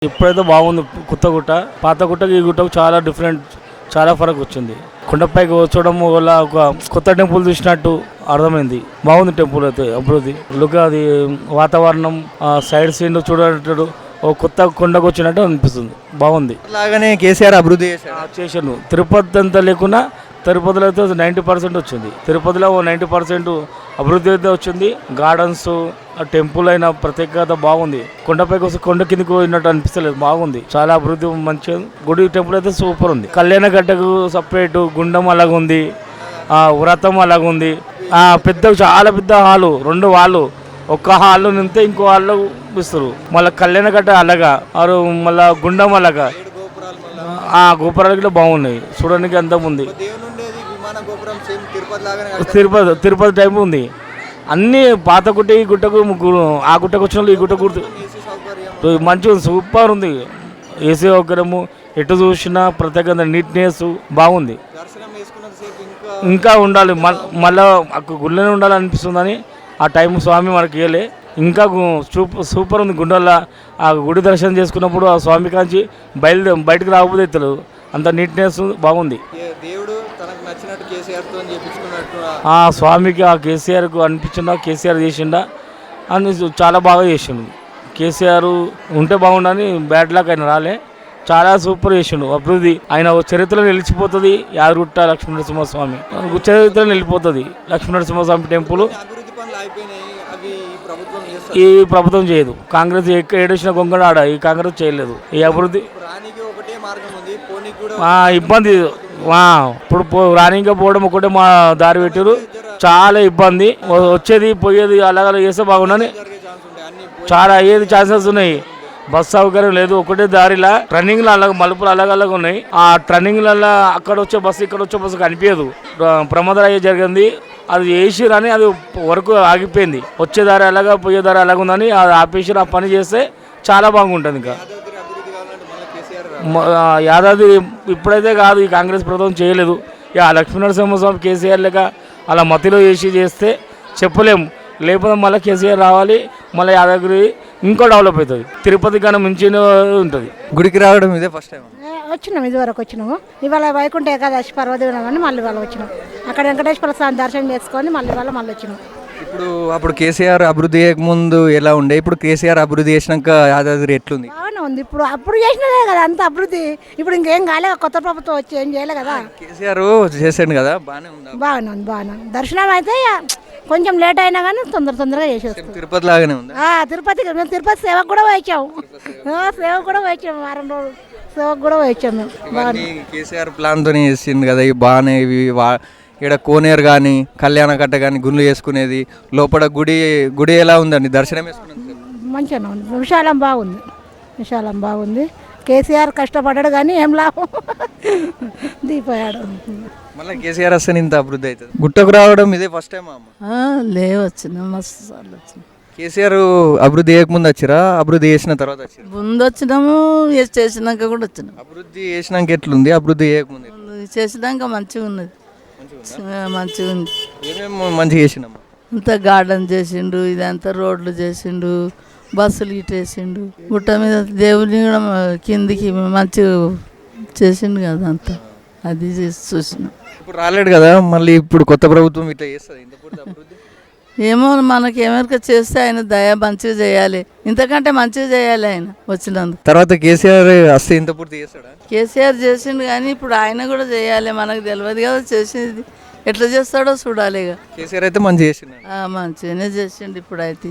ఇప్పుడైతే బాగుంది. కొత్త గుట్ట పాత గుట్టకి ఈ గుట్టకు చాలా డిఫరెంట్, చాలా ఫరక్ వచ్చింది. కొండపైకి వచ్చడం వల్ల ఒక కొత్త టెంపుల్ చూసినట్టు అర్థమైంది. బాగుంది టెంపుల్ అయితే అభివృద్ధి లుక్, అది వాతావరణం, సైడ్ సీన్ చూడటట్టు ఓ కొత్త కొండకు వచ్చినట్టు అనిపిస్తుంది. బాగుంది. అలాగనే కేసీఆర్ అభివృద్ధి చేశాను. తిరుపతి అంతా లేకున్నా తిరుపతిలో అయితే 90% వచ్చింది. తిరుపతిలో 90% అభివృద్ధి అయితే వచ్చింది. గార్డెన్స్, టెంపుల్ అయిన ప్రత్యేకత బాగుంది. కొండపైకి వస్తే కొండ కిందకి పోయినట్టు అనిపిస్తలేదు. బాగుంది, చాలా అభివృద్ధి మంచిగా. గుడి టెంపుల్ అయితే సూపర్ ఉంది. కళ్యాణ గడ్డకు సపరేట్ గుండం అలాగుంది, వ్రతం అలాగుంది. పెద్ద చాలా పెద్ద హాలు, 2 హాళ్ళు. ఒక్క హాల్లో నింతే ఇంకో హాల్లో ఇస్తారు. మళ్ళీ కళ్యాణ గడ్డ అలాగా, మళ్ళీ గుండం అలాగా. గోపురాలు కూడా బాగున్నాయి, చూడడానికి అంతం ఉంది. తిరుపతి టైప్ ఉంది. అన్ని పాత గుట్ట, ఈ గుట్టకు ఆ గుట్టకు వచ్చిన ఈ గుట్ట గుర్తు మంచిగా సూపర్ ఉంది. ఏసీ సౌకర్యము, ఎటు చూసినా ప్రత్యేకంగా నీట్నెస్ బాగుంది. ఇంకా ఉండాలి, మళ్ళా గుళ్ళనే ఉండాలనిపిస్తుందని ఆ టైం స్వామి మనకి ఇవ్వలే. ఇంకా సూపర్ ఉంది. గుండెల్లో ఆ గుడి దర్శనం చేసుకున్నప్పుడు ఆ స్వామి కాంచి బయటకు రాకపోతే తెలియదు, అంత నీట్నెస్ బాగుంది. ఆ స్వామికి ఆ కేసీఆర్కు అనిపించిందా, కేసీఆర్ చేసిండా అని చాలా బాగా చేసిండు. కేసీఆర్ ఉంటే బాగుండని బ్యాడ్ లక్ ఆయన రాలే, చాలా సూపర్ చేసిండు అభివృద్ధి. ఆయన చరిత్రలో నిలిచిపోతుంది. యాదగిరిగుట్ట లక్ష్మీనరసింహస్వామి చరిత్రలో నిలిచిపోతుంది. లక్ష్మీనరసింహస్వామి టెంపుల్ ఈ ప్రభుత్వం చేయదు. కాంగ్రెస్ ఏడేసిన గొంగడ ఆడ ఈ కాంగ్రెస్ చేయలేదు. ఈ అభివృద్ధి ఇబ్బంది. ఇప్పుడు రానిగా పోవడం ఒకటే మా దారి పెట్టారు. చాలా ఇబ్బంది, వచ్చేది పోయేది అలాగ చేస్తే బాగుండని చాలా అయ్యేది ఛాన్సెస్ ఉన్నాయి. బస్ సౌకర్యం లేదు, ఒకటే దారిలా ట్రన్నింగ్లు అలాగ మలుపులు అలాగ ఉన్నాయి. ఆ ట్రన్నింగ్లలో అక్కడ వచ్చే బస్సు ఇక్కడ వచ్చే బస్సు కనిపించదు. ప్రమాదం అయ్యే జరిగింది. అది వేసిరని అది వరకు ఆగిపోయింది. వచ్చేదారి అలాగా పోయేదారి అలాగ ఉందని అది ఆపేసి ఆ పని చేస్తే చాలా బాగుంటుంది. ఇంకా యాదాద్రి ఇప్పుడైతే కాదు, ఈ కాంగ్రెస్ ప్రభుత్వం చేయలేదు. ఇక లక్ష్మీనరసింహస్వామి కేసీఆర్ లేక అలా మతిలో చేస్తే చెప్పలేము. లేకపోతే మళ్ళీ కేసీఆర్ రావాలి, మళ్ళీ యాదగిరి ఇంకో డెవలప్ అవుతుంది. తిరుపతి కన్నా మించిన ఉంటుంది. గుడికి రావడం ఇదే ఫస్ట్ టైం వచ్చినాము. ఇదివరకు వచ్చినాము. ఇవాళ వైకుంఠ ఏకాదశి పర్వదినం అని మళ్ళీ వాళ్ళు వచ్చినాం. అక్కడ వెంకటేశ్వర స్వామి దర్శనం చేసుకొని మళ్ళీ వచ్చినాం. అప్పుడు కేసీఆర్ అభివృద్ధి చేయకముందు ఎలా ఉండే, ఇప్పుడు కేసీఆర్ అభివృద్ధి చేసినాక యాదాద్రి ఎట్లుంది? బాగానే ఉంది. అప్పుడు చేసినదే కదా అంత అభివృద్ధి. ఇప్పుడు ఇంకేం కాలే, కొత్త ప్రభుత్వం వచ్చి ఏం చేయలే కదా. కేసీఆర్ చేసాడు కదా, బాగానే ఉంది. దర్శనం అయితే కొంచెం లేట్ అయినా కానీ తొందరగా చేసేస్తాం. తిరుపతి లాగానే ఉంది. తిరుపతి సేవకు కూడా వచ్చాము. వారం రోజులు సేవకు కూడా వచ్చాము. కేసీఆర్ ప్లాన్ తోనే చేసింది కదా, ఇవి బాగానే. ఇవి ఇక్కడ కోనేరు కానీ కళ్యాణ కట్ట కానీ గుళ్ళు వేసుకునేది, లోపల గుడి ఎలా ఉందండి దర్శనం వేసుకునేది? మంచిగా ఉంది. విశాలం బాగుంది. కేసీఆర్ కష్టపడ్డాడు కానీ ఏం లాభం, దిగిపోయాడు. మళ్ళీ కేసీఆర్ వస్తే ఇంత అభివృద్ధి అవుతుంది. గుట్టకు రావడం ఇదే ఫస్ట్ టైం వచ్చిన మస్తు సార్లు వచ్చిన. కేసీఆర్ అభివృద్ధి చేయకముందు వచ్చిరా, అభివృద్ధి చేసిన తర్వాత వచ్చారు? ముందు వచ్చినాము, చేసినాక కూడా వచ్చినాము. అభివృద్ధి చేసినాక ఎట్లుంది, అభివృద్ధి చేయకముందు చేసినాక మంచిగా ఉన్నది. మంచిగా ఉంది. ఏమేమి మంచిగా చేసినాము? ఇంత గార్డెన్ చేసిండు, ఇదంతా రోడ్లు చేసిండు, బస్సులు ఇటేసిండు, గుట్ట మీద దేవుని కూడా కిందికి మంచిగా చేసిండు కదా, అంతా అది చేసి చూసినాం. ఇప్పుడు రాలేడు కదా, మళ్ళీ ఇప్పుడు కొత్త ప్రభుత్వం ఇట్లా చేస్తుంది. ఏమో మనకేమరిక చేస్తే ఆయన దయ మంచిగా చేయాలి, ఇంతకంటే మంచిగా చేయాలి ఆయన వచ్చినందుకు. తర్వాత కేసీఆర్ వస్తే ఇంత పూర్తి చేస్తాడా? కేసీఆర్ చేసిండు కానీ ఇప్పుడు ఆయన కూడా చేయాలి, మనకు తెలియదు కదా చేసేది. ఎట్లా చేస్తాడో చూడాలి. కేసీఆర్ అయితే మంచిగా చేసిండు, మంచిగానే చేసిండు ఇప్పుడైతే.